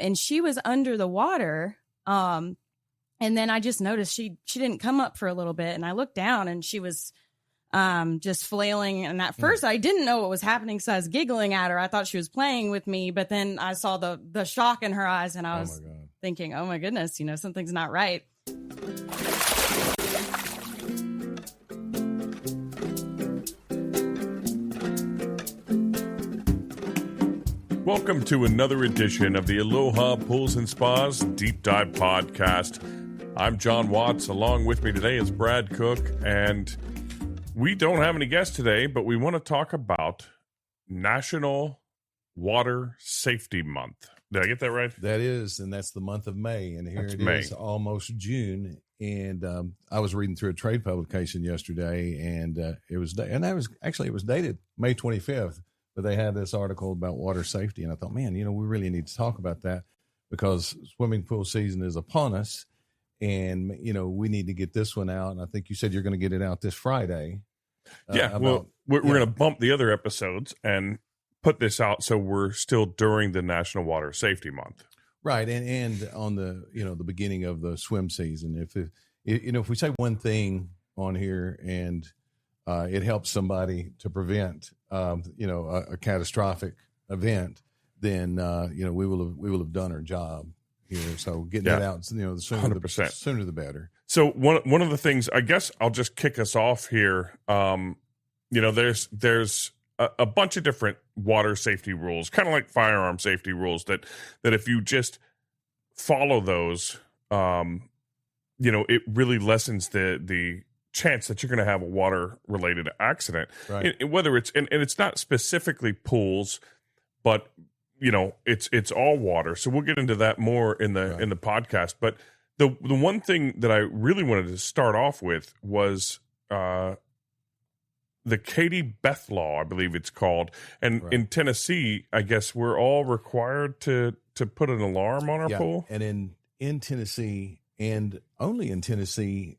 and she was under the water. And then I just noticed she didn't come up for a little bit, and I looked down and she was just flailing. And at first I didn't know what was happening, so I was giggling at her. I thought she was playing with me, but then I saw the shock in her eyes, and I was thinking, oh my goodness, something's not right. Welcome to another edition of the Aloha Pools and Spas Deep Dive Podcast. I'm John Watts. Along with me today is Brad Cook, and we don't have any guests today, but we want to talk about National Water Safety Month. Did I get that right? That is, and that's the month of May, and here it is, almost June. And I was reading through a trade publication yesterday, and it was dated May 25th. But they had this article about water safety, and I thought, man, we really need to talk about that because swimming pool season is upon us, and we need to get this one out. And I think you said you're going to get it out this Friday. We're going to bump the other episodes and put this out so we're still during the National Water Safety Month, right? And on the the beginning of the swim season, if we say one thing on here and it helps somebody to prevent a catastrophic event, then we will have done our job here. So getting it out, the sooner the better. So one of the things, I guess I'll just kick us off here. There's a bunch of different water safety rules, kind of like firearm safety rules that if you just follow those, it really lessens the chance that you're going to have a water related accident, right? Whether it's and it's not specifically pools, but it's all water. So we'll get into that more in the podcast. But the one thing that I really wanted to start off with was the Katie Beth Law, I believe it's called. And in Tennessee, I guess we're all required to put an alarm on our pool. And in Tennessee, and only in Tennessee,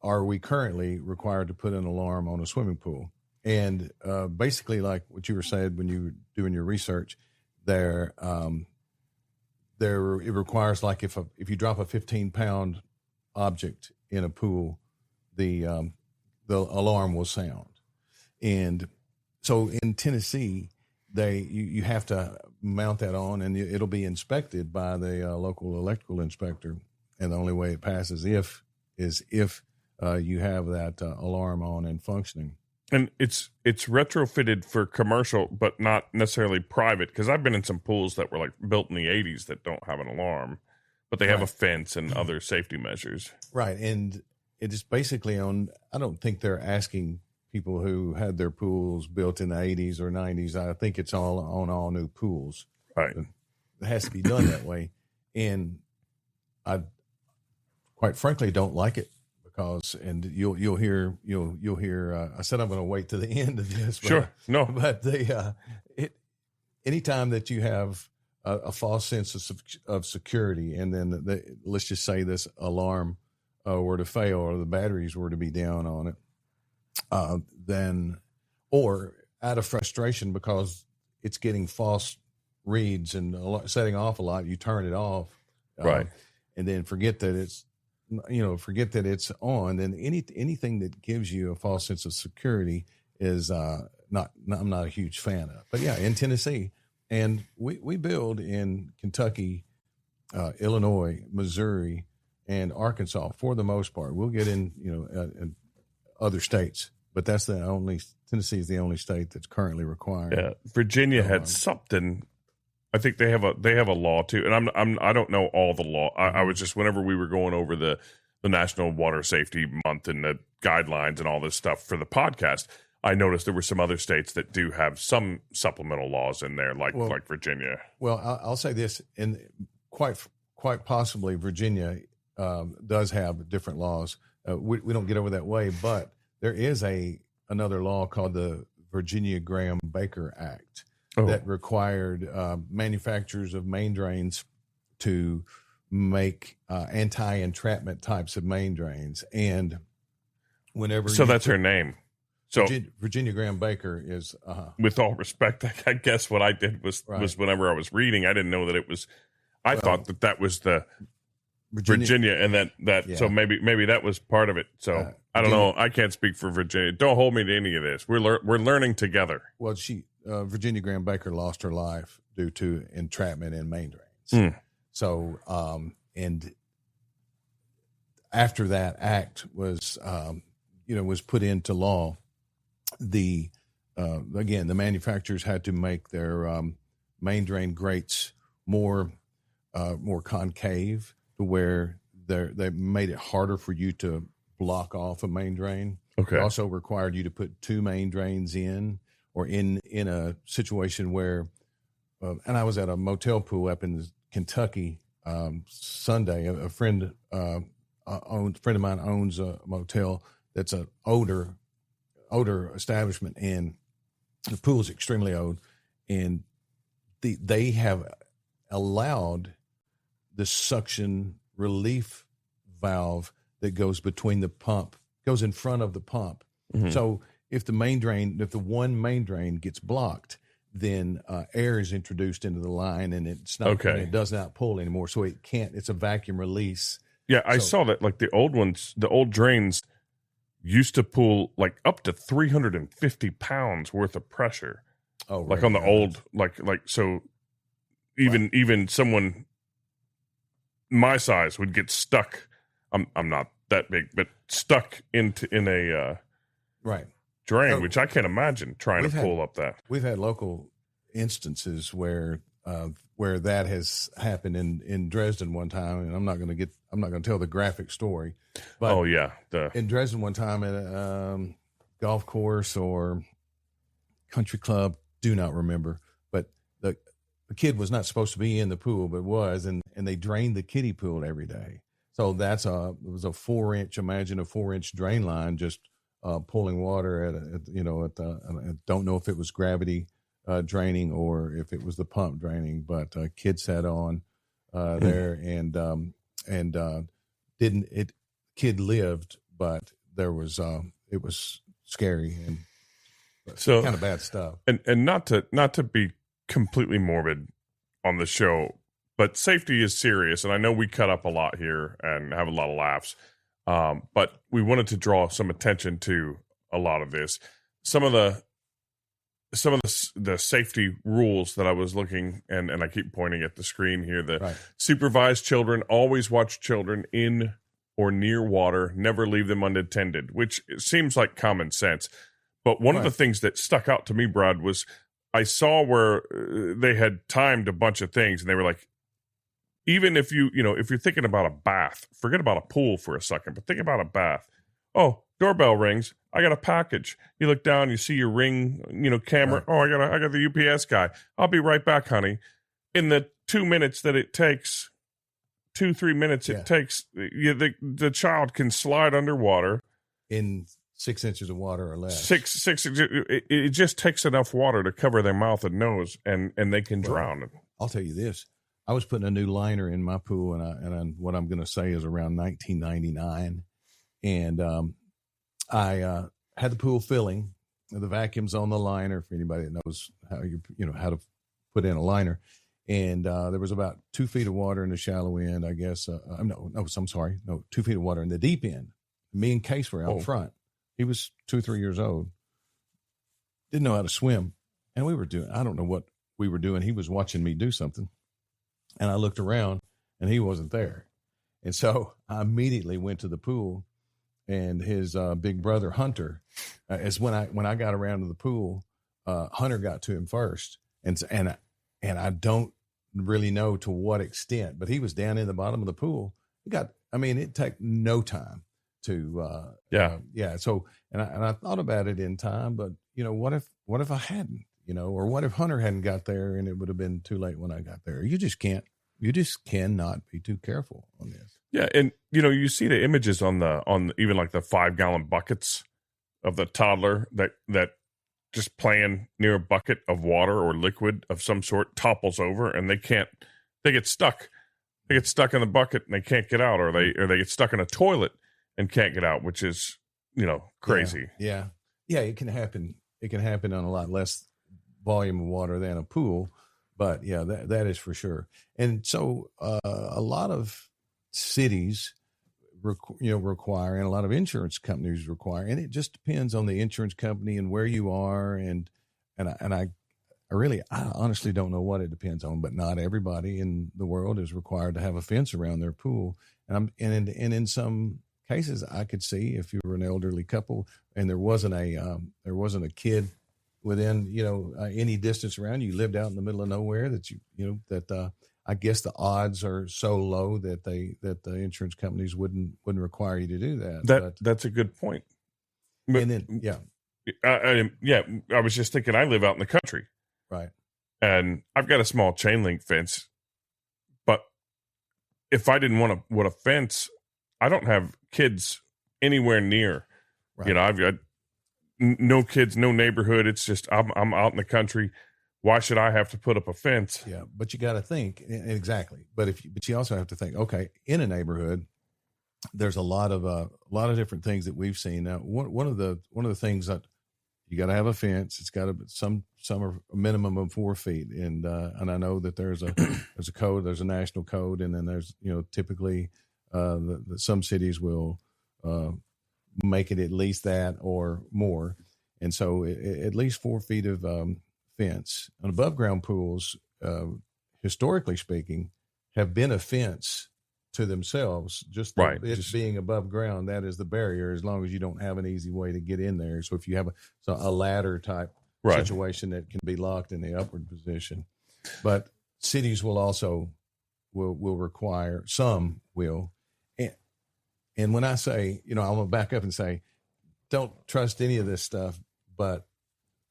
are we currently required to put an alarm on a swimming pool. And basically, like what you were saying when you were doing your research, it requires, like, if you drop a 15-pound object in a pool, the alarm will sound. And so in Tennessee, you have to mount that on, and it'll be inspected by the local electrical inspector. And the only way it passes is if you have that alarm on and functioning. And it's retrofitted for commercial, but not necessarily private, because I've been in some pools that were like built in the 80s that don't have an alarm, but they have a fence and other safety measures. Right. And it is basically I don't think they're asking people who had their pools built in the 80s or 90s. I think it's all on all new pools. Right. It has to be done that way. And I quite frankly don't like it. And you'll hear. I said I'm going to wait to the end of this. But, sure, no. But anytime that you have a false sense of security, and then let's just say this alarm were to fail or the batteries were to be down on it, then or out of frustration because it's getting false reads and setting off a lot, you turn it off, right, and then forget that it's on, then anything that gives you a false sense of security is I'm not a huge fan of. But yeah, in Tennessee, and we build in Kentucky, Illinois, Missouri, and Arkansas for the most part. We'll get in other states, but Tennessee is the only state that's currently required. Yeah, Virginia had something. I think they have a law too, and I don't know all the law. I was just, whenever we were going over the National Water Safety Month and the guidelines and all this stuff for the podcast, I noticed there were some other states that do have some supplemental laws in there, like Virginia. Well, I'll say this, and quite possibly Virginia does have different laws. We don't get over that way, but there is another law called the Virginia Graham-Baker Act. That required manufacturers of main drains to make anti-entrapment types of main drains. And whenever that's her name. So Virginia Graham-Baker is. With all respect, I guess what I did was whenever I was reading, I didn't know that it was. I thought that was the Virginia, and that so maybe that was part of it. So I don't know. I can't speak for Virginia. Don't hold me to any of this. We're learning together. Well, Virginia Graham Baker lost her life due to entrapment in main drains. So and after that act was was put into law, the manufacturers had to make their main drain grates more concave, to where they made it harder for you to block off a main drain. Okay. They also required you to put 2 main drains in, or in a situation where, and I was at a motel pool up in Kentucky Sunday. A friend of mine owns a motel that's an older establishment, and the pool is extremely old, and they have allowed the suction relief valve that goes between the pump, goes in front of the pump. So if the one main drain gets blocked, then air is introduced into the line, and it's not, okay. It does not pull anymore. So it can't, it's a vacuum release. Yeah. I saw that, like the old drains used to pull like up to 350 pounds worth of pressure. Oh, like on the old, so even someone my size would get stuck. I'm not that big, but stuck in a drain, which I can't imagine trying to pull up that. We've had local instances where that has happened in Dresden one time, and I'm not going to tell the graphic story. But in Dresden one time at a golf course or country club, do not remember, but the kid was not supposed to be in the pool, but was, and they drained the kiddie pool every day. So it was a 4-inch, imagine a 4-inch drain line just pulling water I don't know if it was gravity draining or if it was the pump draining, but kid sat on there kid lived, but there was it was scary and so kind of bad stuff. And not to be completely morbid on the show, but safety is serious, and I know we cut up a lot here and have a lot of laughs. But we wanted to draw some attention to a lot of this. Some of the safety rules that I was looking, and I keep pointing at the screen here. Supervise children, always watch children in or near water, never leave them unattended, which seems like common sense. But one of the things that stuck out to me, Brad, was I saw where they had timed a bunch of things, and they were like, even if if you're thinking about a bath, forget about a pool for a second, but think about a bath. Oh, doorbell rings. I got a package. You look down, you see your Ring, camera. Right. Oh, I got the UPS guy. I'll be right back, honey. In the 2 minutes that it takes, 2-3 minutes it takes, the child can slide underwater in 6 inches of water or less. Six. It just takes enough water to cover their mouth and nose, and they can drown. I'll tell you this. I was putting a new liner in my pool, and what I'm going to say is around 1999, and I had the pool filling. The vacuum's on the liner for anybody that knows how how to put in a liner. And there was about 2 feet of water in the shallow end, I guess. I'm sorry. No, 2 feet of water in the deep end. Me and Case were out front. He was 2 or 3 years old. Didn't know how to swim. And I don't know what we were doing. He was watching me do something. And I looked around, and he wasn't there. And so I immediately went to the pool, and his big brother, Hunter, when I got around to the pool, Hunter got to him first. And I don't really know to what extent, but he was down in the bottom of the pool. It took no time to, So, and I thought about it in time, but what if I hadn't, or what if Hunter hadn't got there and it would have been too late when I got there? You just cannot be too careful on this. Yeah. And, you see the images on even like the 5-gallon buckets of the toddler that just playing near a bucket of water or liquid of some sort topples over, and they get stuck. They get stuck in the bucket and they can't get out, or they get stuck in a toilet and can't get out, which is, crazy. Yeah. It can happen. It can happen on a lot less volume of water than a pool, But yeah, that is for sure. And so a lot of cities require, and a lot of insurance companies require, and it just depends on the insurance company and where you are. I honestly don't know what it depends on, but not everybody in the world is required to have a fence around their pool. And in some cases, I could see if you were an elderly couple and there wasn't a kid within any distance around you, lived out in the middle of nowhere, that I guess the odds are so low that the insurance companies wouldn't require you to do that. That's a good point. And then I was just thinking, I live out in the country. Right. And I've got a small chain link fence, but if I didn't want a fence, I don't have kids anywhere near. Right. I've got no kids, no neighborhood. It's just I'm out in the country. Why should I have to put up a fence? Yeah, but you got to think exactly. But you also have to think, okay, in a neighborhood, there's a lot of different things that we've seen. Now, one of the things that you got to have a fence. It's got to be some are a minimum of 4 feet, and I know that there's a code, there's a national code, and then there's typically some cities will make it at least that or more, and so at least 4 feet of fence. And above ground pools, historically speaking, have been a fence to themselves, just being above ground, that is the barrier, as long as you don't have an easy way to get in there. So if you have a ladder type situation that can be locked in the upward position, but cities will also will require, some will, and when I say, I'm gonna back up and say, don't trust any of this stuff, but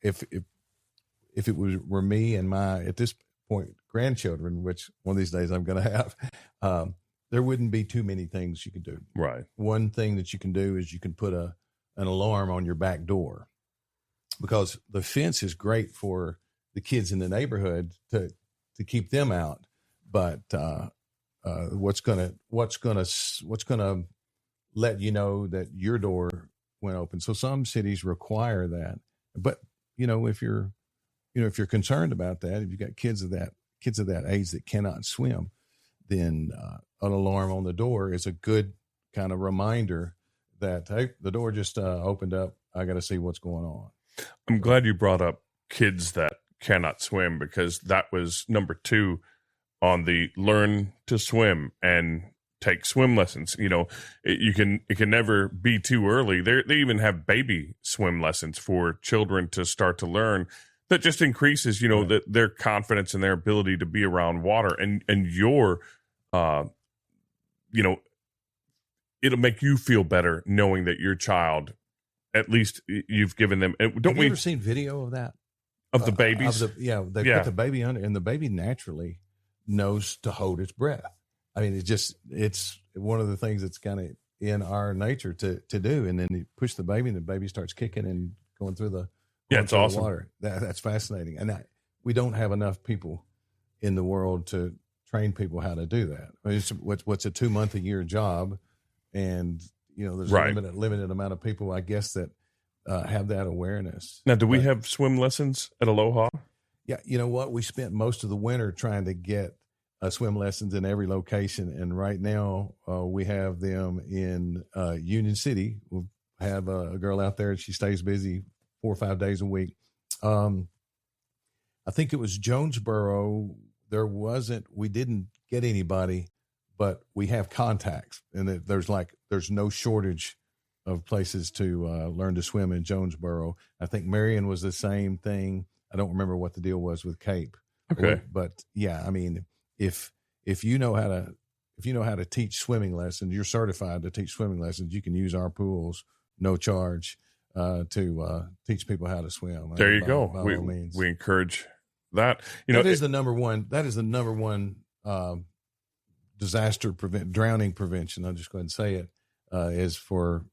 if it were me and my, at this point, grandchildren, which one of these days I'm going to have, there wouldn't be too many things you could do. Right. One thing that you can do is you can put an alarm on your back door, because the fence is great for the kids in the neighborhood to keep them out. But what's gonna let you know that your door went open? So some cities require that. But if you're concerned about that, if you've got kids of that age that cannot swim, then an alarm on the door is a good kind of reminder that, hey, the door just opened up. I got to see what's going on. I'm glad you brought up kids that cannot swim, because that was number 2 on the learn to swim and take swim lessons. It can never be too early. They even have baby swim lessons for children to start to learn. That just increases, their confidence and their ability to be around water, and your, it'll make you feel better knowing that your child, at least you've given them. Have you ever seen video of that? Of the babies? Put the baby under, and the baby naturally knows to hold its breath. I mean, it's one of the things that's kind of in our nature to do. And then you push the baby, and the baby starts kicking and going through the it's awesome. Water. That's fascinating. And we don't have enough people in the world to train people how to do that. I mean, it's what's a 2-month-a-year job, and there's a limited amount of people, I guess, that have that awareness. Now, do we have swim lessons at Aloha? Yeah, you know what? We spent most of the winter trying to get swim lessons in every location, and right now we have them in Union City. We'll have a girl out there, and she stays busy 4 or 5 days a week. I think it was Jonesboro. We didn't get anybody, but we have contacts, and there's no shortage of places to learn to swim in Jonesboro. I think Marion was the same thing. I don't remember what the deal was with Cape. Okay. But yeah, I mean, if you know how to teach swimming lessons, you're certified to teach swimming lessons, you can use our pools, no charge, to teach people how to swim. There you go. We encourage that. That is the number one disaster drowning prevention. I'll just go ahead and say it, is for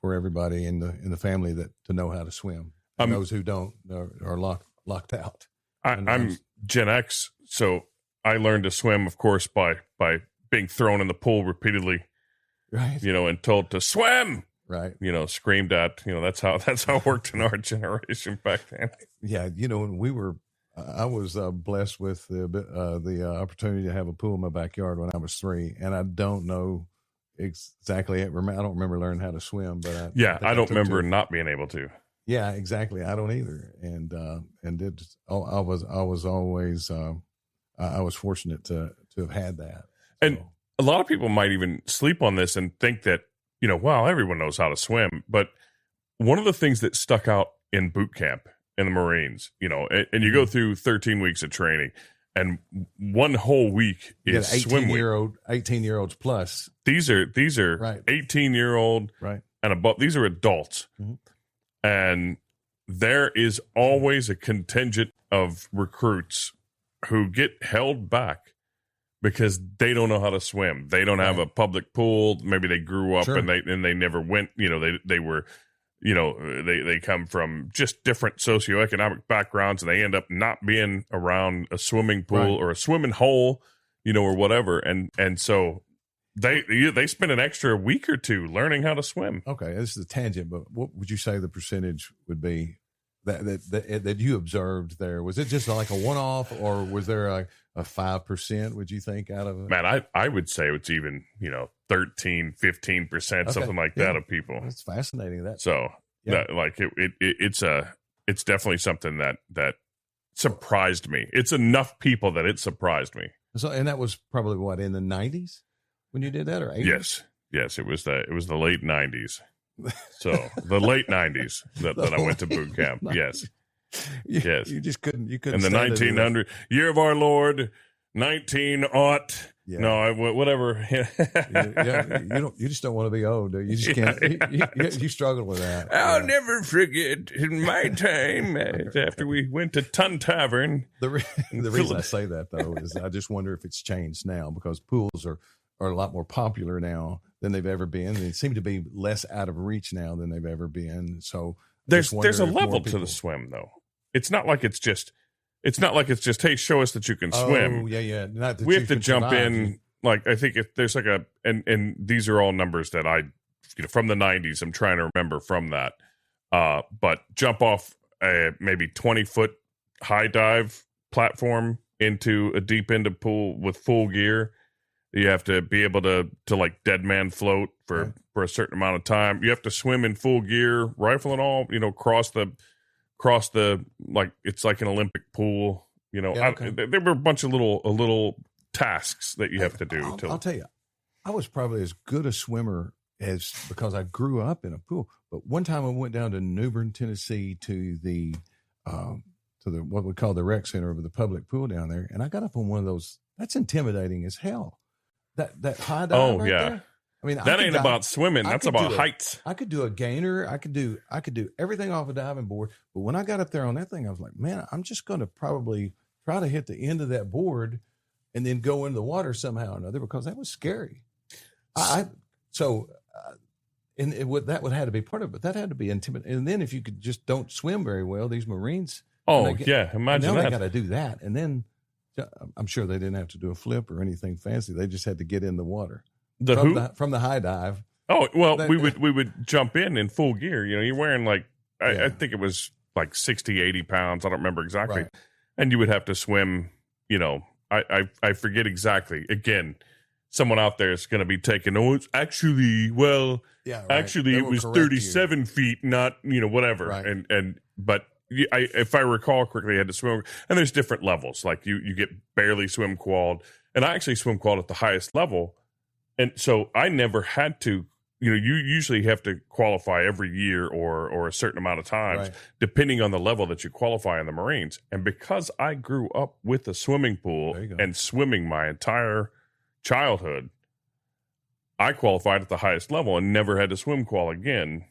everybody in the family to know how to swim. And those who don't are locked out. I'm Gen X, so I learned to swim, of course, by being thrown in the pool repeatedly, right? And told to swim, right? Screamed at. That's how it worked in our generation back then. Yeah, when we were I was blessed with the opportunity to have a pool in my backyard when I was 3, and I don't know exactly. I don't remember learning how to swim, but I don't remember not being able to. Yeah, exactly. I don't either, and I was always I was fortunate to have had that. And a lot of people might even sleep on this and think that, wow, everyone knows how to swim. But one of the things that stuck out in boot camp in the Marines, and you go through 13 weeks of training, and one whole week is swim week. 18-year-olds plus. These are right. 18-year-old right. and above. These are adults. Mm-hmm. And there is always a contingent of recruits who get held back because they don't know how to swim. They don't have a public pool. Maybe they grew up and they never went. They were, they come from just different socioeconomic backgrounds, and they end up not being around a swimming pool or a swimming hole, or whatever. And so they spend an extra week or two learning how to swim. Okay, this is a tangent, but what would you say the percentage would be that you observed there? Was it just like a one-off, or was there a 5%, would you think, out of it? Man, I would say it's even, 13, 15%, something like that of people. That's fascinating. It's definitely something that surprised me. It's enough people that it surprised me. So, and that was probably what, in the 90s when you did that, or 80s? Yes. It was the late 90s. So the late 90s that I went to boot camp. 90s. Yes. Yes. You just couldn't. In the 1900 year of our Lord, 19-aught. Yeah. No, whatever. You just don't want to be old. You just can't. You struggle with that. I'll never forget in my time after we went to Tun Tavern. The reason I say that, though, is I just wonder if it's changed now, because pools are a lot more popular now than they've ever been. They seem to be less out of reach now than they've ever been. So there's a level to the swim, though. It's not like it's just, hey, show us that you can swim. Oh, yeah. Not that we have to jump in. Like, I think if there's like and these are all numbers that I, from the 90s, I'm trying to remember from that. But jump off a maybe 20-foot high dive platform into a deep end pool with full gear. You have to be able to like dead man float for a certain amount of time. You have to swim in full gear, rifle and all, cross the, like, it's like an Olympic pool, there were a bunch of little tasks that you have to do. I'll tell you, I was probably as good a swimmer because I grew up in a pool. But one time I went down to New Bern, Tennessee to the what we call the rec center, of the public pool down there. And I got up on one of those. That's intimidating as hell. That high dive there. I mean, that ain't about swimming. That's about heights. I could do a gainer. I could do everything off a diving board. But when I got up there on that thing, I was like, man, I'm just going to probably try to hit the end of that board and then go into the water somehow or another, because that was scary. That would have to be part of it. But that had to be intimidating. And then if you could just don't swim very well, these Marines. Imagine that. They got to do that, and then I'm sure they didn't have to do a flip or anything fancy. They just had to get in the water. From the high dive. Oh, well, we would jump in full gear. You're wearing I think it was like 60, 80 pounds. I don't remember exactly. Right. And you would have to swim, I forget exactly. Again, someone out there is going to be taking, it's actually, it was 37 feet, not, whatever. Right. But if I recall correctly, I had to swim. And there's different levels. Like you get barely swim qualled. And I actually swim qualled at the highest level. And so I never had to, you usually have to qualify every year or a certain amount of times, depending on the level that you qualify in the Marines. And because I grew up with a swimming pool and swimming my entire childhood, I qualified at the highest level and never had to swim qual again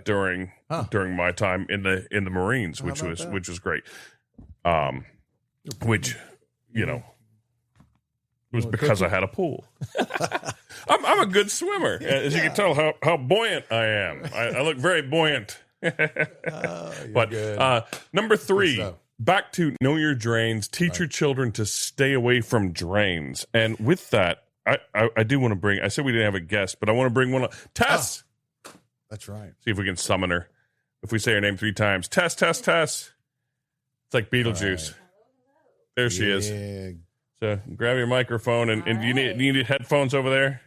during my time in the Marines, which was great. It was because I had a pool. I'm a good swimmer. As you can tell how buoyant I am. I look very buoyant. But number 3, back to know your drains. Teach your children to stay away from drains. And with that, I do want to bring, I said we didn't have a guest, but I want to bring one up. Tess! Oh, that's right. See if we can summon her. If we say her name 3 times. Tess, Tess, Tess. It's like Beetlejuice. There she is. Yeah. So grab your microphone and you need headphones over there.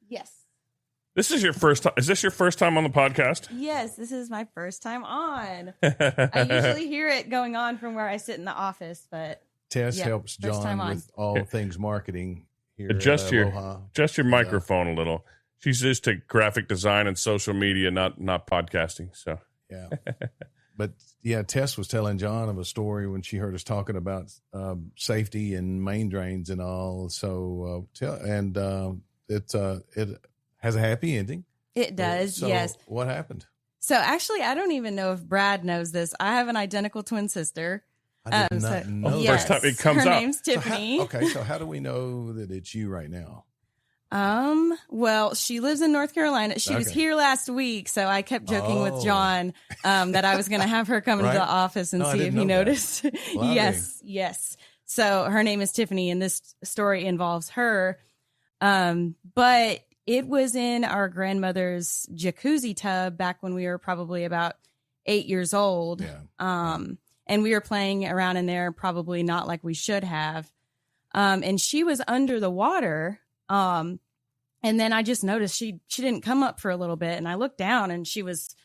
Yes. This is your first time. Is this your first time on the podcast? Yes, this is my first time on. I usually hear it going on from where I sit in the office, but Tess helps John with all things marketing here. Adjust your microphone a little. She's just to graphic design and social media, not podcasting. So yeah. But yeah, Tess was telling John of a story when she heard us talking about safety and main drains and all. So it has a happy ending. It does, so yes. What happened? So actually, I don't even know if Brad knows this. I have an identical twin sister. I did not know. Yes, first time it comes her up. name's Tiffany. So how do we know that it's you right now? Well, she lives in North Carolina. She was here last week, so I kept joking with John that I was going to have her come into the office and see if he noticed. Yes. So her name is Tiffany, and this story involves her. But it was in our grandmother's jacuzzi tub back when we were probably about 8 years old. Yeah. And we were playing around in there, probably not like we should have. And she was under the water. And then I just noticed she didn't come up for a little bit, and I looked down and she was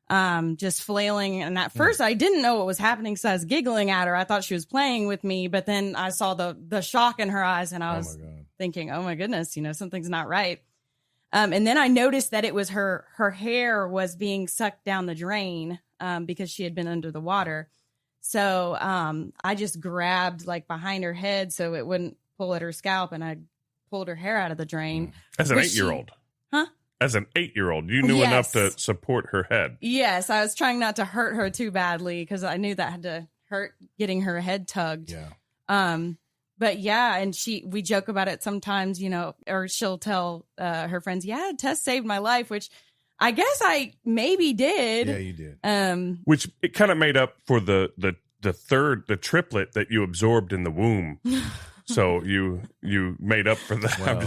just flailing. And at first I didn't know what was happening, so I was giggling at her. I thought she was playing with me, but then I saw the shock in her eyes, and I was thinking, oh my goodness, something's not right. And then I noticed that it was her hair was being sucked down the drain because she had been under the water. So I just grabbed like behind her head so it wouldn't pull at her scalp, and I pulled her hair out of the drain. As an 8-year-old? Huh? As an 8-year-old, you knew enough to support her head. Yes, I was trying not to hurt her too badly because I knew that had to hurt getting her head tugged. Yeah. But yeah, and we joke about it sometimes, or she'll tell her friends, yeah, Tess saved my life, which I guess I maybe did. Yeah, you did. Which it kind of made up for the triplet that you absorbed in the womb. So you made up for that. Wow.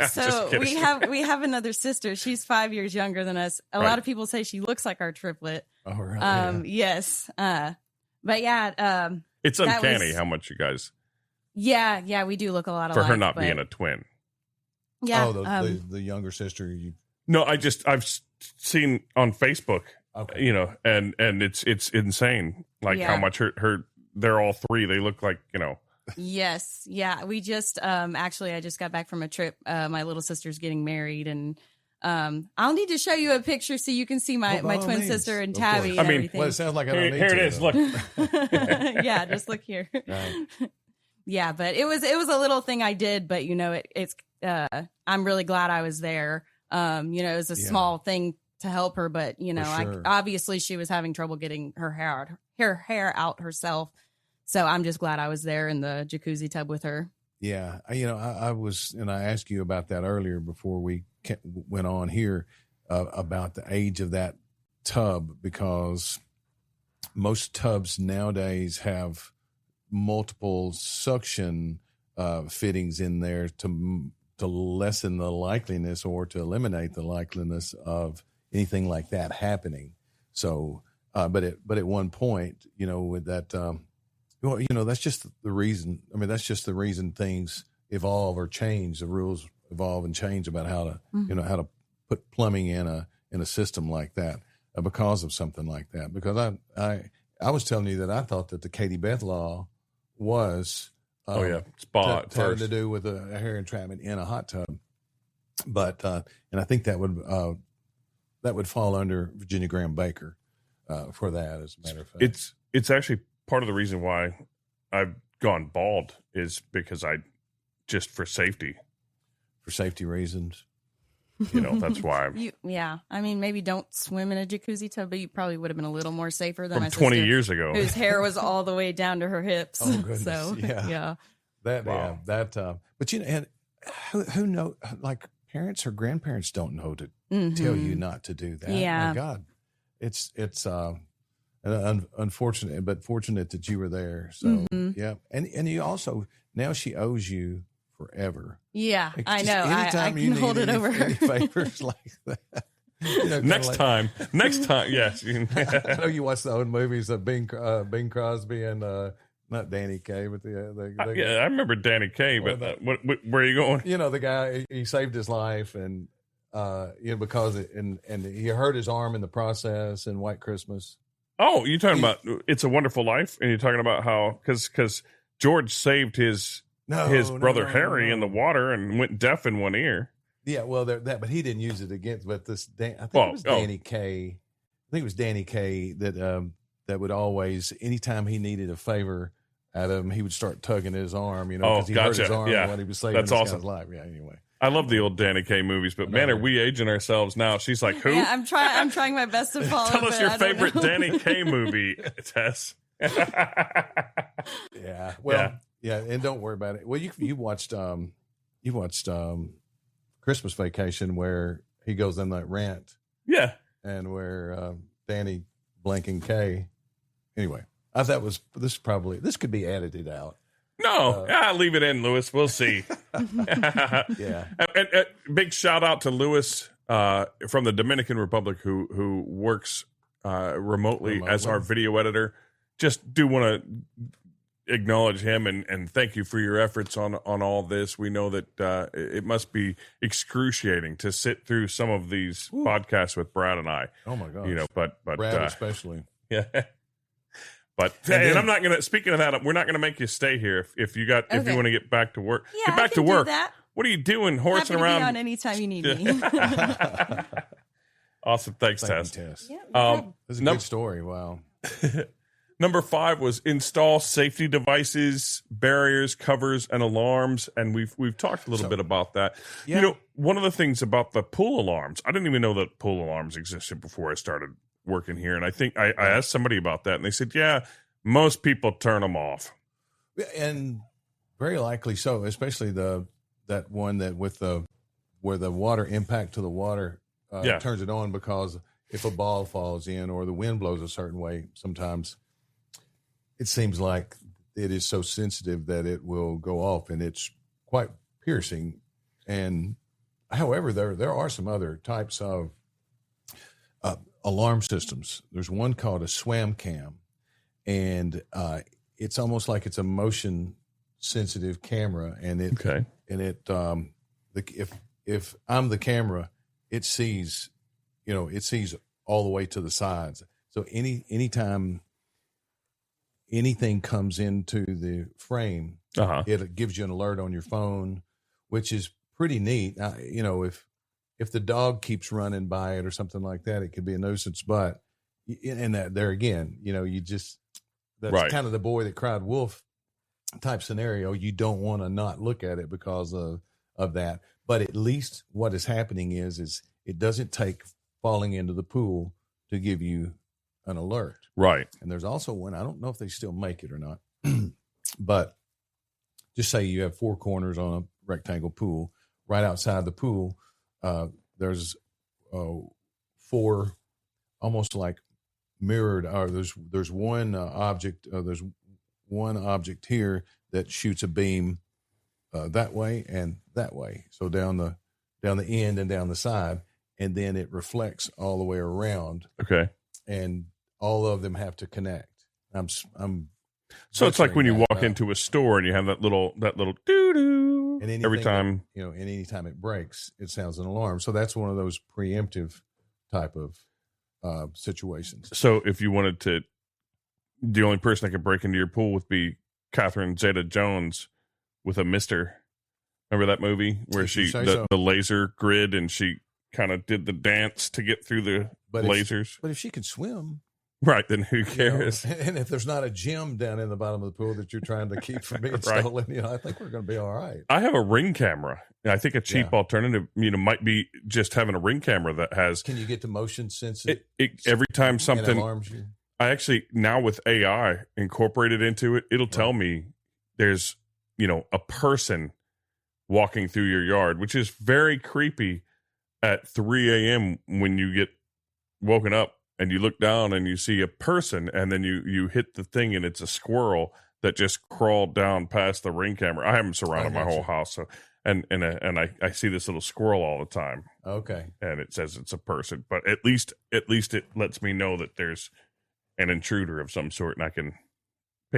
So we have another sister. She's 5 years younger than us. A lot of people say she looks like our triplet. Oh, really? Yes. But yeah, it's uncanny how much you guys. Yeah, we do look a lot alike. For her not being a twin. Yeah. Oh, the younger sister. No, I've seen on Facebook. Okay. And it's insane. Like how much they're all three. They look like Yes. Yeah. We just actually I just got back from a trip. My little sister's getting married, and I'll need to show you a picture so you can see my twin sister and Tabby and everything. Well, it sounds like I don't need here it is. Look. Yeah, just look here. Right. Yeah, but it was a little thing I did, but it's I'm really glad I was there. It was a small thing to help her, but sure. Obviously she was having trouble getting her hair out herself. So I'm just glad I was there in the jacuzzi tub with her. Yeah. I was, and I asked you about that earlier before we went on here about the age of that tub, because most tubs nowadays have multiple suction fittings in there to lessen the likeliness or to eliminate the likeliness of anything like that happening. So, but at one point, with that, that's just the reason. I mean, that's just the reason things evolve or change. The rules evolve and change about how to, how to put plumbing in a system like that because of something like that. Because I was telling you that I thought that the Katie Beth law was spot having to do with a hair entrapment in a hot tub, but and I think that would fall under Virginia Graham Baker for that. As a matter of fact, it's actually part of the reason why I've gone bald is because just for safety reasons. That's why. I mean, maybe don't swim in a jacuzzi tub, but you probably would have been a little more safer than from 20 years ago, whose hair was all the way down to her hips. Oh goodness! So, yeah. But and who know? Like parents or grandparents don't know to tell you not to do that. Yeah. My God, it's unfortunate, but fortunate that you were there. So yeah, and you also now she owes you forever. Yeah, I know. I can hold it over any favors like that. Next time, yes. I know you watch the old movies of Bing Crosby and not Danny Kaye, but the yeah, I remember Danny Kaye, but what, where are you going? You know, the guy, he saved his life, and because and he hurt his arm in the process in White Christmas. Oh, you're talking about It's a Wonderful Life, and you're talking about how because George saved his brother Harry in the water and went deaf in one ear. Yeah, well, but he didn't use it against. But I think it was Danny Kaye. I think it was Danny Kaye that would always, anytime he needed a favor out of him, he would start tugging at his arm. You know, because he hurt his arm when he was saving this guy's life. Yeah. Anyway, I love the old Danny Kaye movies, but man, are we aging ourselves now? She's like, who? Yeah, I'm trying my best to follow. Tell us your favorite Danny Kaye movie, Tess. Yeah. Well. Yeah, and don't worry about it. Well, you watched Christmas Vacation, where he goes on that rant. Yeah, and where Danny blanking K. Anyway, I thought this could be edited out. No, leave it in, Lewis. We'll see. Yeah, and big shout out to Lewis from the Dominican Republic who works remotely as our video editor. Just do want to acknowledge him and thank you for your efforts on all this. We know that it must be excruciating to sit through some of these podcasts with Brad and I. Oh my gosh. You know, but Brad especially. Yeah. But and I'm not gonna. Speaking of that, we're not gonna make you stay here if you want to get back to work. Yeah, get back to work. Do that. What are you doing, horsing around? Happy to be on anytime you need me. Awesome, thanks, Tess. Tess. Yeah, this is a good story. Wow. Number 5 was install safety devices, barriers, covers, and alarms, and we've talked a little bit about that. Yeah. You know, one of the things about the pool alarms, I didn't even know that pool alarms existed before I started working here, and I think I asked somebody about that, and they said, yeah, most people turn them off, and very likely so, especially that one that where the water impact to the water turns it on, because if a ball falls in or the wind blows a certain way, sometimes it seems like it is so sensitive that it will go off, and it's quite piercing. And however, there are some other types of alarm systems. There's one called a swam cam, and it's almost like it's a motion sensitive camera, and if I'm the camera, it sees all the way to the sides. So anytime anything comes into the frame, it gives you an alert on your phone, which is pretty neat. If the dog keeps running by it or something like that, it could be a nuisance. But and that there again, that's kind of the boy that cried wolf type scenario. You don't want to not look at it because of that. But at least what is happening is it doesn't take falling into the pool to give you an alert. Right. And there's also one, I don't know if they still make it or not, but just say you have 4 corners on a rectangle pool. Right outside the pool, there's 4 almost like mirrored, or there's one object, there's one object here that shoots a beam that way and that way. So down the end and down the side, and then it reflects all the way around. Okay. And all of them have to connect. So it's like when you walk into a store and you have that little doo-doo. And every time, and anytime it breaks, it sounds an alarm. So that's one of those preemptive type of situations. So if you wanted to, the only person that could break into your pool would be Catherine Zeta-Jones with a mister. Remember that movie where the laser grid, and she kind of did the dance to get through the lasers? But if she could swim, right, then who cares? And if there's not a gym down in the bottom of the pool that you're trying to keep from being stolen, I think we're going to be all right. I have a Ring camera. I think a cheap alternative, might be just having a Ring camera that has. Can you get the motion sensitive? Every time something alarms you. I actually, now with AI incorporated into it, it'll tell me there's, a person walking through your yard, which is very creepy at 3 a.m. when you get woken up and you look down and you see a person, and then you hit the thing and it's a squirrel that just crawled down past the Ring camera. I haven't surrounded my whole house, so and I see this little squirrel all the time. Okay. And it says it's a person, but at least it lets me know that there's an intruder of some sort, and I can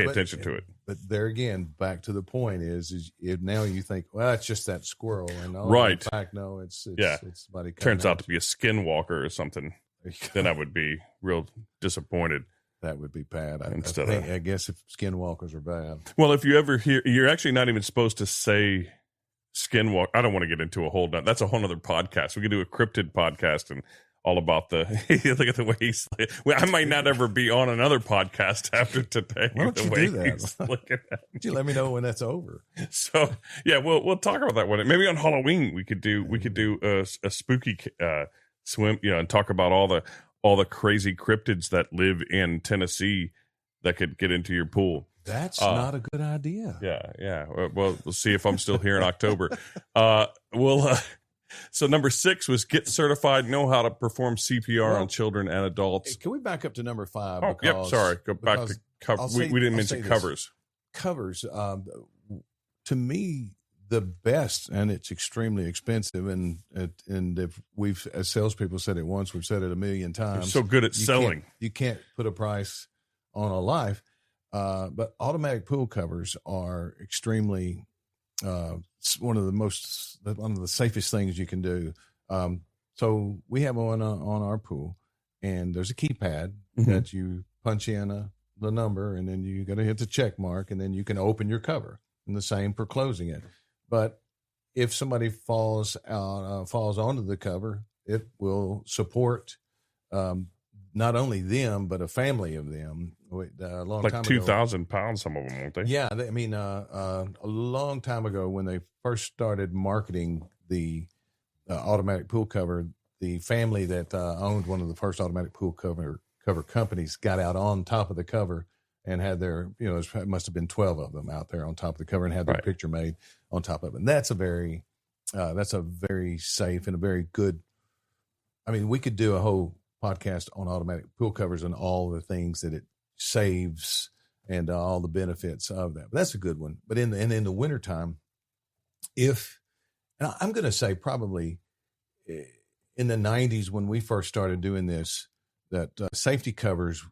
pay attention to it. But there again, back to the point is if now you think, well, it's just that squirrel, and Right. in fact, no, it's somebody Turns coming out to be a skinwalker or something. Then I would be real disappointed. That would be bad. I guess if skinwalkers are bad. Well, if you ever hear, you're actually not even supposed to say skinwalker. I don't want to get into a whole. That's a whole other podcast. We could do a cryptid podcast and all about the. Look at the way he's. I might not ever be on another podcast after today. Why don't you do that? Looking at Would you let me know when that's over? So yeah, we'll talk about that one. Maybe on Halloween we could do a spooky swim, and talk about all the crazy cryptids that live in Tennessee that could get into your pool. That's not a good idea. Yeah. Well, we'll see if I'm still here in October. So number 6 was get certified, know how to perform CPR on children and adults. Can we back up to number 5? Oh, yep. Sorry. Go back to cover. We didn't mention covers. Covers. To me, the best, and it's extremely expensive. And if we've, as salespeople, said it once, we've said it a million times. You're so good at selling. You can't put a price on a life. But automatic pool covers are extremely one of the safest things you can do. So we have one on our pool, and there's a keypad that you punch in the number, and then you got to hit the check mark, and then you can open your cover. And the same for closing it. But if somebody falls onto the cover, it will support not only them but a family of them. A long like time 2,000 pounds, some of them, won't they? Yeah, I mean, a long time ago when they first started marketing the automatic pool cover, the family that owned one of the first automatic pool cover companies got out on top of the cover and had their, it must have been 12 of them out there on top of the cover and had their picture made on top of it. And that's a very safe and a very good. I mean, we could do a whole podcast on automatic pool covers and all the things that it saves and all the benefits of that. But that's a good one. But in the wintertime, and I'm going to say probably in the 90s when we first started doing this, that safety covers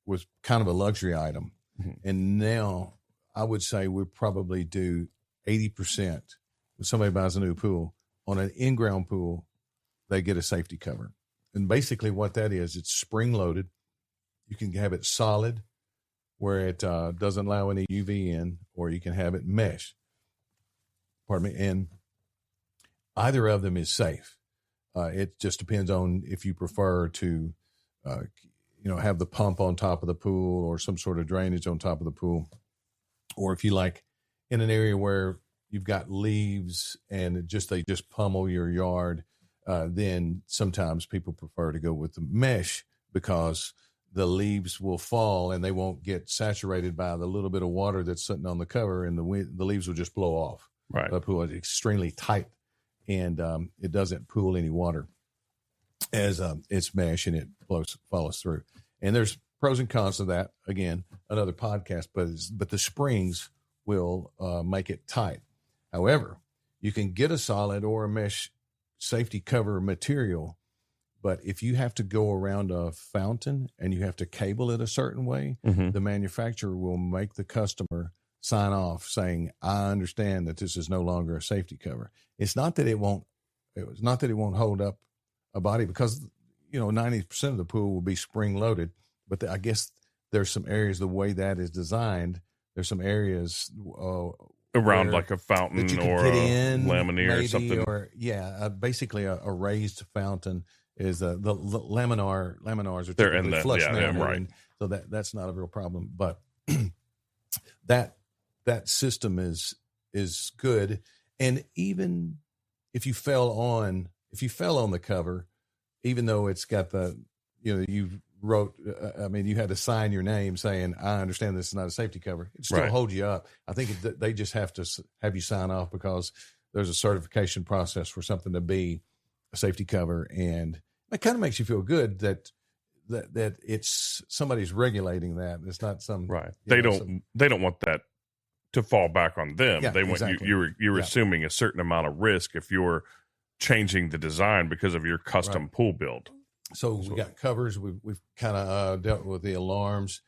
was kind of a luxury item. Mm-hmm. And now I would say we probably do 80%. When somebody buys a new pool, on an in-ground pool, they get a safety cover. And basically what that is, it's spring-loaded. You can have it solid where it doesn't allow any UV in, or you can have it mesh. Pardon me. And either of them is safe. It just depends on if you prefer to have the pump on top of the pool or some sort of drainage on top of the pool. Or if you like in an area where you've got leaves and they just pummel your yard, then sometimes people prefer to go with the mesh because the leaves will fall and they won't get saturated by the little bit of water that's sitting on the cover, and the leaves will just blow off. Right. The pool is extremely tight, and it doesn't pool any water as it's mesh, and it follows through. And there's pros and cons of that. Again, another podcast, but the springs will make it tight. However, you can get a solid or a mesh safety cover material, but if you have to go around a fountain and you have to cable it a certain way, the manufacturer will make the customer sign off saying, "I understand that this is no longer a safety cover." It's not that it won't hold up a body, because 90% of the pool will be spring loaded, but I guess there's some areas, the way that is designed, there's some areas around like a fountain or a laminar or something. Or basically a raised fountain is the laminars are typically flush mounted, right. and so that's not a real problem. But that system is good, and even if you fell on the cover, even though it's got you wrote, you had to sign your name saying, "I understand this is not a safety cover." It still holds you up. I think they just have to have you sign off because there's a certification process for something to be a safety cover, and it kind of makes you feel good that it's somebody's regulating that. It's not some right. They don't want that to fall back on them. Yeah, they want exactly. you're assuming a certain amount of risk if you're changing the design because of your custom pool build. So we got covers. We've kind of dealt with the alarms.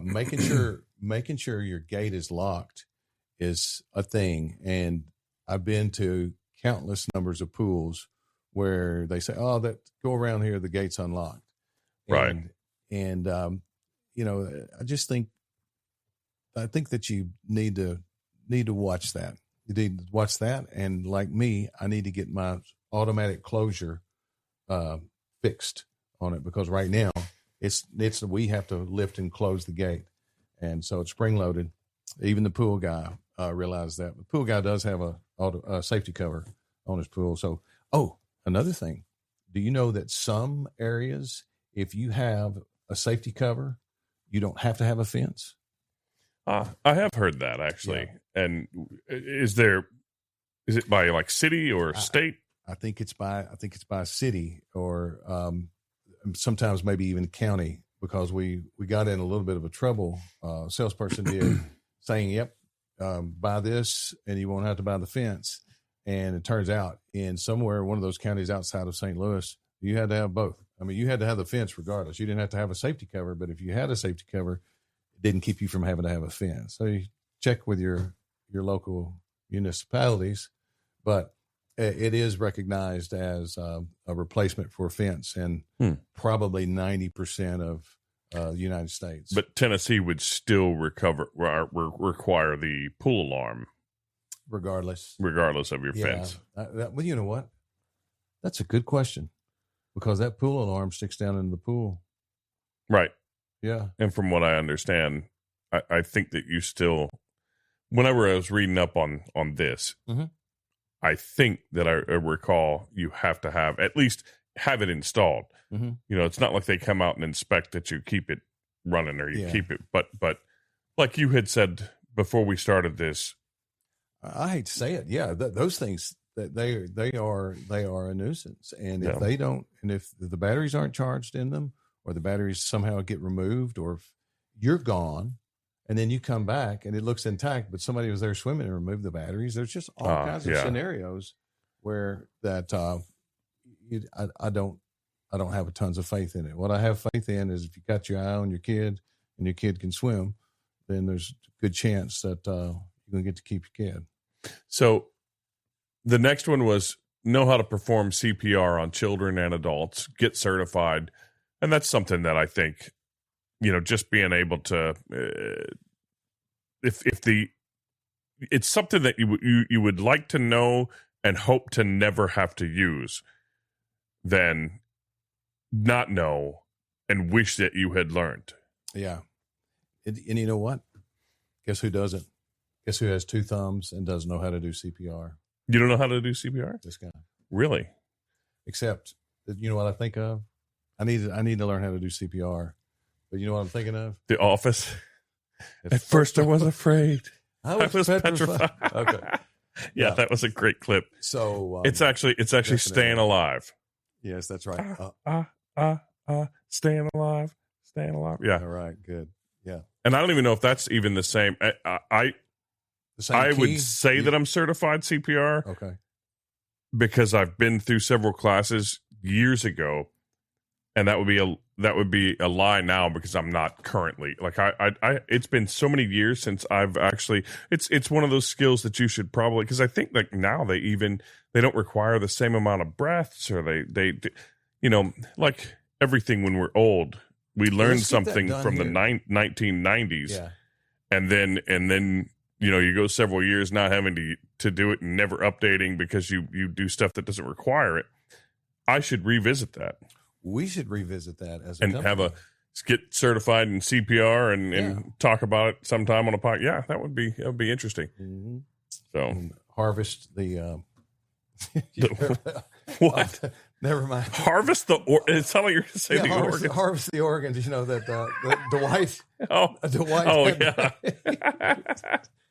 making sure your gate is locked is a thing. And I've been to countless numbers of pools where they say, "Oh, that go around here, the gate's unlocked." Right. And I think that you need to watch that. You need to watch that. And like me, I need to get my automatic closure fixed on it, because right now it's we have to lift and close the gate, and so it's spring loaded. Even the pool guy realized that. The pool guy does have a safety cover on his pool. So, another thing, do you know that some areas, if you have a safety cover, you don't have to have a fence? I have heard that, actually. Yeah. And is it by like city or state? I think it's by city, or sometimes maybe even county, because we got in a little bit of a trouble. Salesperson did saying, "Yep, buy this and you won't have to buy the fence." And it turns out in somewhere, one of those counties outside of St. Louis, you had to have both. I mean, you had to have the fence regardless. You didn't have to have a safety cover, but if you had a safety cover, it didn't keep you from having to have a fence. So you check with your local municipalities, but it is recognized as a replacement for a fence in probably 90% of the United States. But Tennessee would still require the pool alarm, regardless of your fence. Well, you know what? That's a good question, because that pool alarm sticks down into the pool. Right. Yeah. And from what I understand, I think that you still, whenever I was reading up on this, I think that I recall you have to at least have it installed. You know, it's not like they come out and inspect that you keep it running or you keep it. But like you had said before we started this, I hate to say it. Yeah. Those things, they are a nuisance. And if they don't, and if the batteries aren't charged in them, or the batteries somehow get removed, or if you're gone and then you come back and it looks intact, but somebody was there swimming and removed the batteries. There's just all kinds of scenarios where that I don't have tons of faith in it. What I have faith in is if you got your eye on your kid and your kid can swim, then there's a good chance that you're going to get to keep your kid. So the next one was know how to perform CPR on children and adults, get certified. And that's something that I think, you know, just being able to, it's something that you would like to know and hope to never have to use, than not know and wish that you had learned. Yeah. And you know what? Guess who doesn't? Guess who has two thumbs and doesn't know how to do CPR? You don't know how to do CPR? This guy. Really? Except that, you know what I think of? I need to learn how to do CPR. But you know what I'm thinking of? The Office. At first I was afraid. I was petrified. Okay. Yeah, that was a great clip. So it's actually definitely. Staying Alive. Yes, that's right. Staying alive. Yeah. All right, good. Yeah. And I don't even know if that's even the same. I would say that I'm certified CPR. Okay. Because I've been through several classes years ago, and that would be a lie now, because I'm not currently. Like I it's been so many years since I've actually. It's one of those skills that you should probably, because I think like now they don't require the same amount of breaths, or they you know, like everything when we're old, we learn something from the 1990s, and then you know, you go several years not having to do it and never updating because you do stuff that doesn't require it. I should revisit that. We should revisit that as a and company. Get certified in CPR and talk about it sometime on a podcast. Yeah, that would be interesting. Mm-hmm. So and harvest the what? Never mind. Harvest the it sounded like you were going to say the organs. Harvest the organs. You know that Dwight. Dwight. Oh yeah.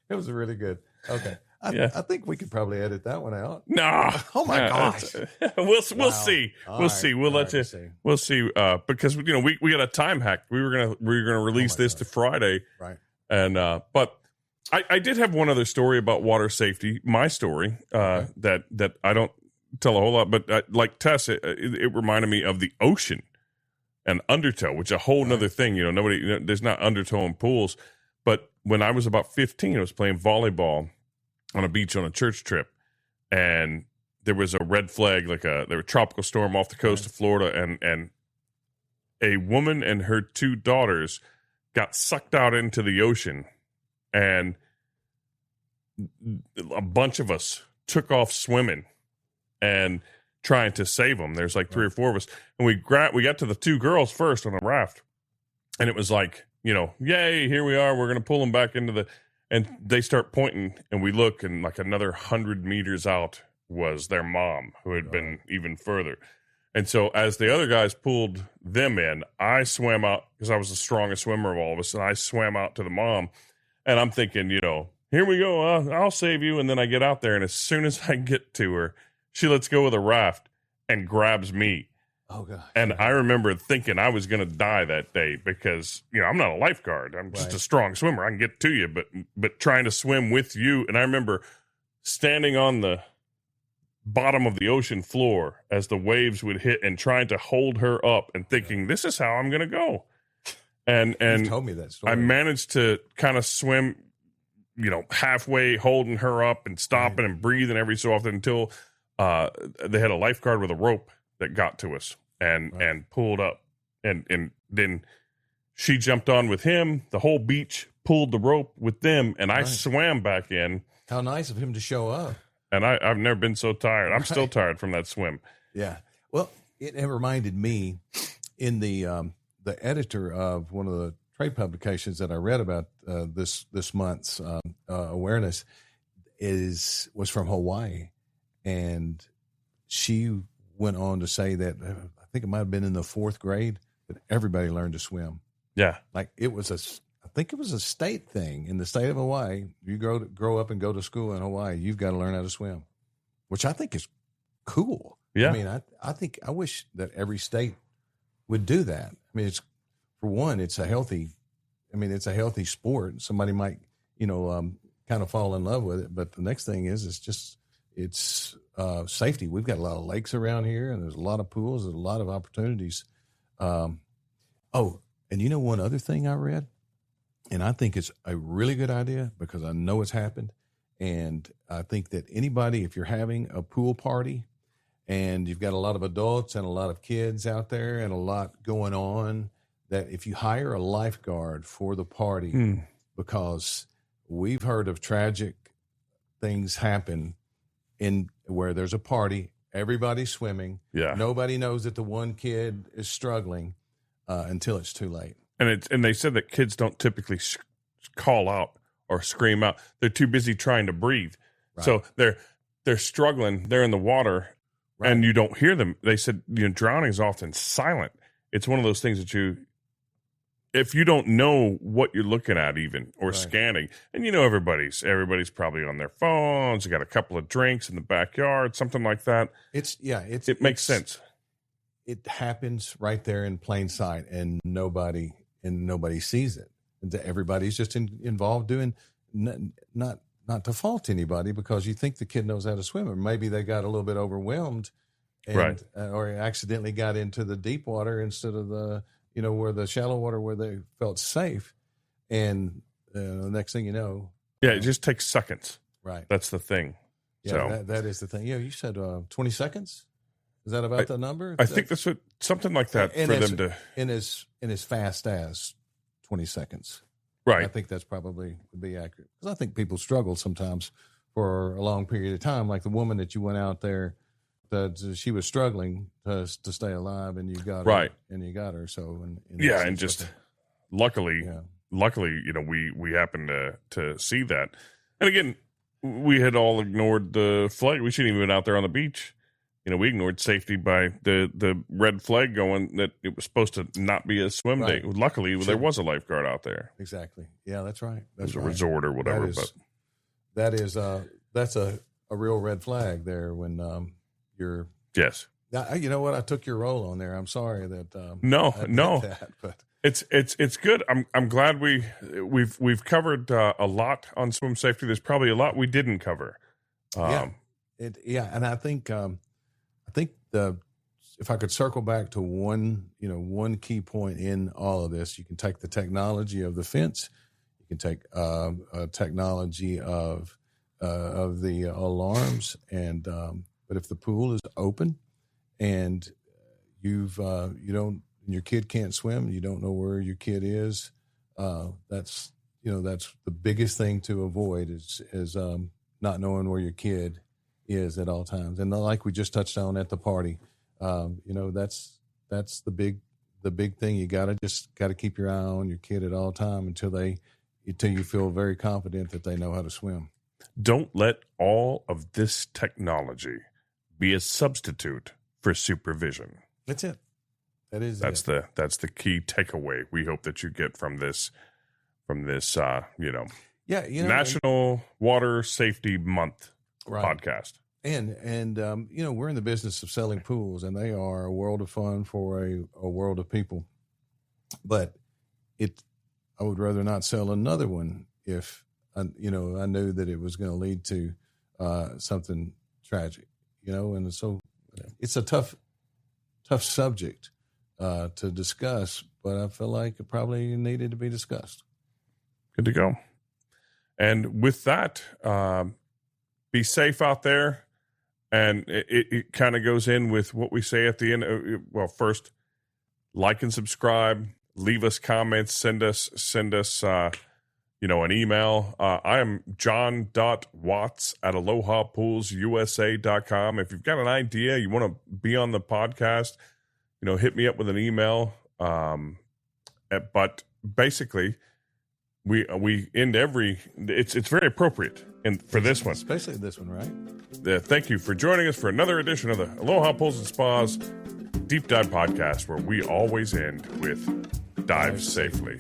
It was really good. Okay. I think we could probably edit that one out. No. Oh my gosh. We'll see. We'll see. We'll let you see. We'll see. Because you know we got a time hack. We were gonna release this to Friday. Right. And but I did have one other story about water safety. My story that I don't tell a whole lot, but like Tess, it reminded me of the ocean. and undertow, which is a whole nother thing. There's not undertow in pools. But when I was about 15, I was playing volleyball on a beach on a church trip, and there was a red flag, there was a tropical storm off the coast of Florida, and a woman and her 2 daughters got sucked out into the ocean, and a bunch of us took off swimming and trying to save them. There's like 3 or 4 of us, and we got to the 2 girls first on a raft, and it was like, yay, here we are. We're going to pull them back into and they start pointing, and we look, and like another 100 meters out was their mom, who had been even further. And so as the other guys pulled them in, I swam out, because I was the strongest swimmer of all of us, and I swam out to the mom, and I'm thinking, here we go, I'll save you. And then I get out there, and as soon as I get to her, she lets go of the raft and grabs me. Oh, God. And I remember thinking I was going to die that day because, I'm not a lifeguard. I'm just a strong swimmer. I can get to you, but trying to swim with you. And I remember standing on the bottom of the ocean floor as the waves would hit and trying to hold her up and thinking, this is how I'm going to go. And you told me that story. I managed to kind of swim, halfway, holding her up and stopping and breathing every so often until they had a lifeguard with a rope that got to us and pulled up. And then she jumped on with him. The whole beach pulled the rope with them, and I swam back in. How nice of him to show up. And I've never been so tired. I'm still tired from that swim. Yeah. Well, it reminded me in the editor of one of the trade publications that I read about this month's awareness was from Hawaii, and she went on to say that I think it might have been in the 4th grade that everybody learned to swim. Yeah, like I think it was a state thing in the state of Hawaii. You grow up and go to school in Hawaii, you've got to learn how to swim, which I think is cool. Yeah, I mean, I wish that every state would do that. I mean, it's, for one, it's a healthy sport. Somebody might, kind of fall in love with it. But the next thing is, it's safety. We've got a lot of lakes around here, and there's a lot of pools. There's a lot of opportunities. And one other thing I read, and I think it's a really good idea because I know it's happened. And I think that anybody, if you're having a pool party and you've got a lot of adults and a lot of kids out there and a lot going on, that if you hire a lifeguard for the party, because we've heard of tragic things happen in where there's a party, everybody's swimming. Yeah. Nobody knows that the one kid is struggling until it's too late. And they said that kids don't typically call out or scream out. They're too busy trying to breathe. Right. So they're struggling. They're in the water, and you don't hear them. They said drowning is often silent. It's one of those things that if you don't know what you're looking at even or scanning, and everybody's probably on their phones, they got a couple of drinks in the backyard, something like that. It makes sense. It happens right there in plain sight, and nobody sees it. Everybody's just involved doing not to fault anybody, because you think the kid knows how to swim, or maybe they got a little bit overwhelmed, and or accidentally got into the deep water instead of the where the shallow water where they felt safe, and the next thing you know, it just takes seconds. Right, that's the thing. Yeah, that is the thing. Yeah, you said 20 seconds. Is that about the number? I think that's something like that for them to in as fast as 20 seconds. Right. I think that's probably would be accurate, because I think people struggle sometimes for a long period of time. Like the woman that you went out there, that she was struggling to stay alive, and you got her, and you got her. So and just luckily, we happened to see that. And again, we had all ignored the flag. We shouldn't even been out there on the beach. We ignored safety by the red flag going that it was supposed to not be a swim day. Luckily, there was a lifeguard out there. Exactly. Yeah, that's right. That's a resort or whatever. That's a real red flag there when you're. Yes. Now, you know what? I took your role on there. I'm sorry that. No. That, but it's good. I'm glad we've covered a lot on swim safety. There's probably a lot we didn't cover. And I think. I think if I could circle back to one key point in all of this, you can take the technology of the fence, you can take technology of the alarms, and but if the pool is open and your kid can't swim, you don't know where your kid is, that's the biggest thing to avoid is not knowing where your kid is at all times. And like we just touched on at the party, that's the big thing. You gotta keep your eye on your kid at all time until you feel very confident that they know how to swim. Don't let all of this technology be a substitute for supervision. That's it. That's the key takeaway we hope that you get from this National Water Safety Month podcast. And we're in the business of selling pools, and they are a world of fun for a world of people. But I would rather not sell another one if I knew that it was going to lead to something tragic. And so it's a tough subject to discuss, but I feel like it probably needed to be discussed. Good to go. And with that, be safe out there. And it kind of goes in with what we say at the end. Well, first, like and subscribe, leave us comments, send us an email. I am john.watts@alohapoolsusa.com. If you've got an idea, you want to be on the podcast, hit me up with an email. But basically, we end it's very appropriate for this one. Especially this one, right? Thank you for joining us for another edition of the Aloha Pools and Spas Deep Dive Podcast, where we always end with dive safely.